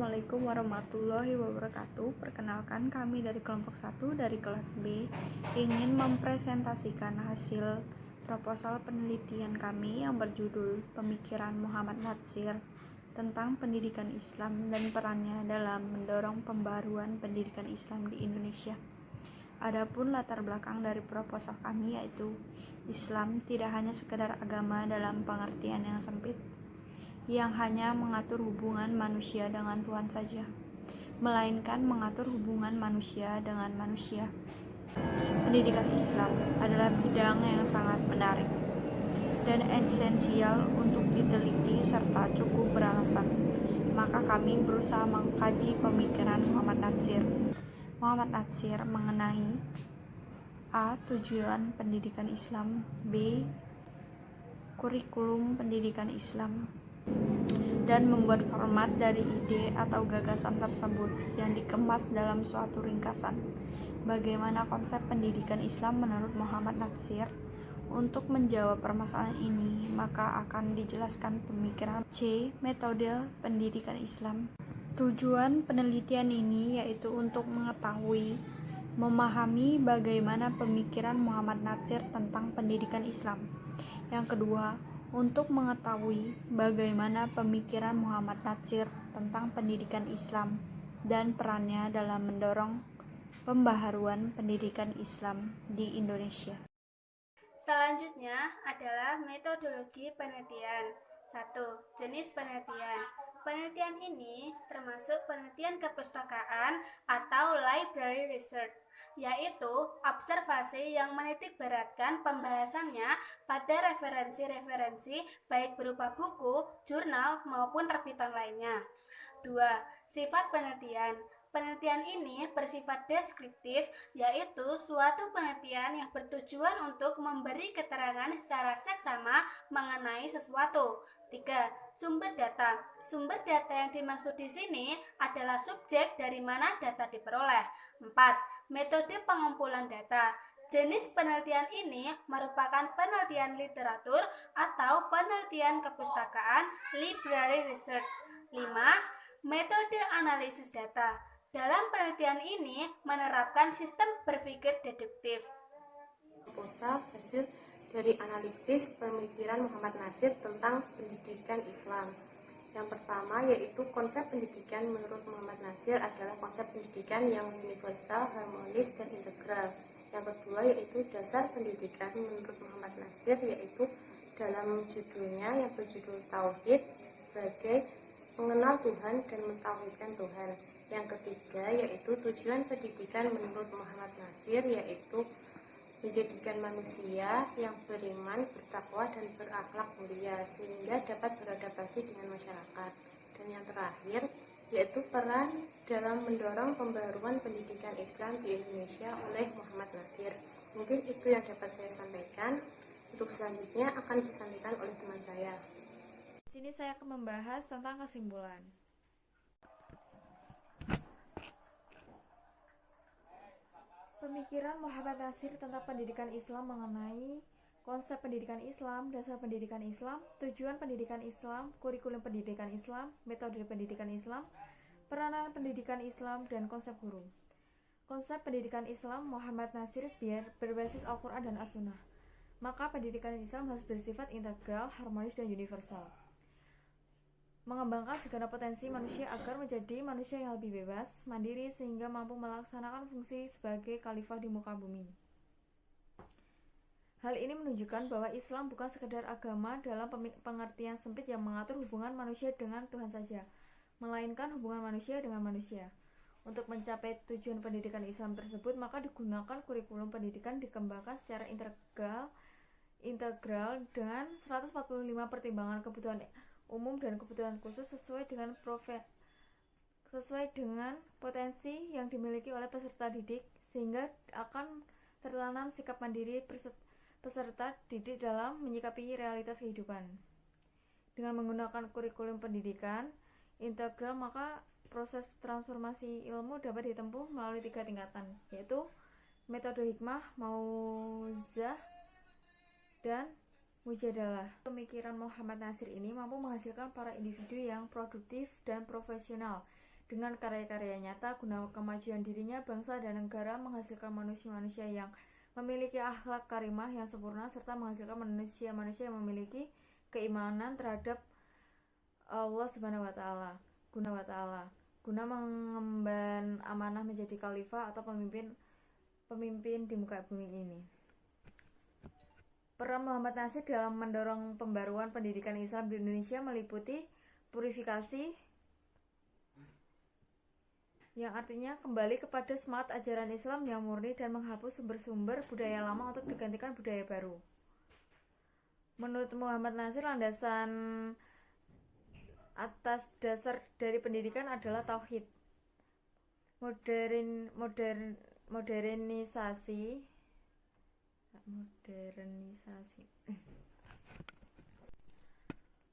Assalamualaikum warahmatullahi wabarakatuh. Perkenalkan, kami dari kelompok 1 dari kelas B ingin mempresentasikan hasil proposal penelitian kami yang berjudul Pemikiran Muhammad Natsir tentang pendidikan Islam dan perannya dalam mendorong pembaruan pendidikan Islam di Indonesia. Adapun latar belakang dari proposal kami yaitu Islam tidak hanya sekedar agama dalam pengertian yang sempit, yang hanya mengatur hubungan manusia dengan Tuhan saja, melainkan mengatur hubungan manusia dengan manusia. Pendidikan Islam adalah bidang yang sangat menarik dan esensial untuk diteliti serta cukup beralasan. Maka kami berusaha mengkaji pemikiran Muhammad Natsir. Muhammad Natsir mengenai A. Tujuan pendidikan Islam, B. Kurikulum pendidikan Islam, dan membuat format dari ide atau gagasan tersebut yang dikemas dalam suatu ringkasan. Bagaimana konsep pendidikan Islam menurut Muhammad Natsir? Untuk menjawab permasalahan ini, maka akan dijelaskan pemikiran C. Metode pendidikan Islam. Tujuan penelitian ini yaitu untuk mengetahui, memahami bagaimana pemikiran Muhammad Natsir tentang pendidikan Islam. Yang kedua, untuk mengetahui bagaimana pemikiran Muhammad Natsir tentang pendidikan Islam dan perannya dalam mendorong pembaharuan pendidikan Islam di Indonesia. Selanjutnya adalah metodologi penelitian. 1. Jenis penelitian. Penelitian ini termasuk penelitian kepustakaan atau library research, yaitu observasi yang menitikberatkan pembahasannya pada referensi-referensi baik berupa buku, jurnal, maupun terbitan lainnya. 2. Sifat penelitian. Penelitian ini bersifat deskriptif, yaitu suatu penelitian yang bertujuan untuk memberi keterangan secara seksama mengenai sesuatu. 3. Sumber data. Sumber data yang dimaksud di sini adalah subjek dari mana data diperoleh. 4. Metode pengumpulan data. Jenis penelitian ini merupakan penelitian literatur atau penelitian kepustakaan, library research. 5. Metode analisis data. Dalam penelitian ini menerapkan sistem berpikir deduktif. Proposal hasil dari analisis pemikiran Muhammad Natsir tentang pendidikan Islam. Yang pertama yaitu konsep pendidikan menurut Muhammad Natsir adalah konsep pendidikan yang universal, harmonis, dan integral. Yang kedua yaitu dasar pendidikan menurut Muhammad Natsir, yaitu dalam judulnya yang berjudul Tauhid sebagai mengenal Tuhan dan mentauhidkan Tuhan. Yang ketiga yaitu tujuan pendidikan menurut Muhammad Natsir, yaitu menjadikan manusia yang beriman, bertakwa, dan berakhlak mulia sehingga dapat beradaptasi dengan masyarakat. Dan yang terakhir yaitu peran dalam mendorong pembaruan pendidikan Islam di Indonesia oleh Muhammad Natsir. Mungkin itu yang dapat saya sampaikan. Untuk selanjutnya akan disampaikan oleh teman saya. Di sini saya akan membahas tentang kesimpulan. Pemikiran Muhammad Natsir tentang pendidikan Islam mengenai konsep pendidikan Islam, dasar pendidikan Islam, tujuan pendidikan Islam, kurikulum pendidikan Islam, metode pendidikan Islam, peranan pendidikan Islam, dan konsep guru. Konsep pendidikan Islam Muhammad Natsir berbasis Al-Quran dan As-Sunnah. Maka pendidikan Islam harus bersifat integral, harmonis, dan universal. Mengembangkan segenap potensi manusia agar menjadi manusia yang lebih bebas, mandiri, sehingga mampu melaksanakan fungsi sebagai khalifah di muka bumi. Hal ini menunjukkan bahwa Islam bukan sekedar agama dalam pengertian sempit yang mengatur hubungan manusia dengan Tuhan saja, melainkan hubungan manusia dengan manusia. Untuk mencapai tujuan pendidikan Islam tersebut, maka digunakan kurikulum pendidikan dikembangkan secara integral dengan 145 pertimbangan kebutuhan umum dan kebutuhan khusus sesuai dengan potensi yang dimiliki oleh peserta didik, sehingga akan tertanam sikap mandiri peserta didik dalam menyikapi realitas kehidupan. Dengan menggunakan kurikulum pendidikan integral, maka proses transformasi ilmu dapat ditempuh melalui 3 tingkatan, yaitu metode hikmah, mauzah, dan mujadalah. Pemikiran Muhammad Natsir ini mampu menghasilkan para individu yang produktif dan profesional dengan karya-karya nyata guna kemajuan dirinya, bangsa, dan negara, menghasilkan manusia-manusia yang memiliki akhlak karimah yang sempurna, serta menghasilkan manusia-manusia yang memiliki keimanan terhadap Allah Subhanahu wa Ta'ala, guna mengemban amanah menjadi khalifah atau pemimpin di muka bumi ini. Peran Muhammad Natsir dalam mendorong pembaruan pendidikan Islam di Indonesia meliputi purifikasi, yang artinya kembali kepada semangat ajaran Islam yang murni dan menghapus sumber-sumber budaya lama untuk digantikan budaya baru. Menurut Muhammad Natsir, landasan atas dasar dari pendidikan adalah tauhid, modernisasi.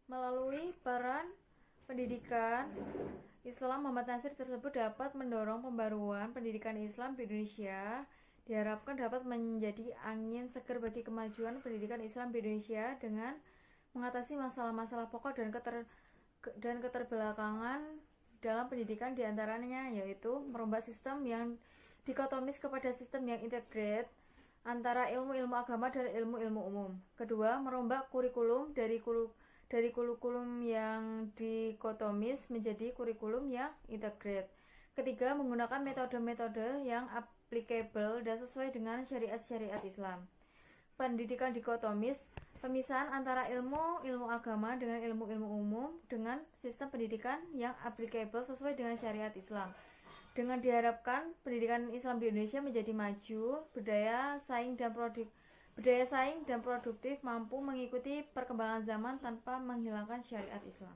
Melalui peran pendidikan Islam, Muhammad Natsir tersebut dapat mendorong pembaruan pendidikan Islam di Indonesia. Diharapkan dapat menjadi angin segar bagi kemajuan pendidikan Islam di Indonesia dengan mengatasi masalah-masalah pokok dan keterbelakangan dalam pendidikan, diantaranya yaitu merombak sistem yang dikotomis kepada sistem yang integrate antara ilmu-ilmu agama dan ilmu-ilmu umum. Kedua, merombak kurikulum dari kurikulum yang dikotomis menjadi kurikulum yang integrate. Ketiga, menggunakan metode-metode yang applicable dan sesuai dengan syariat-syariat Islam. Pendidikan dikotomis, pemisahan antara ilmu agama dengan ilmu-ilmu umum dengan sistem pendidikan yang applicable sesuai dengan syariat Islam. Dengan diharapkan pendidikan Islam di Indonesia menjadi maju, berdaya saing dan produktif, mampu mengikuti perkembangan zaman tanpa menghilangkan syariat Islam.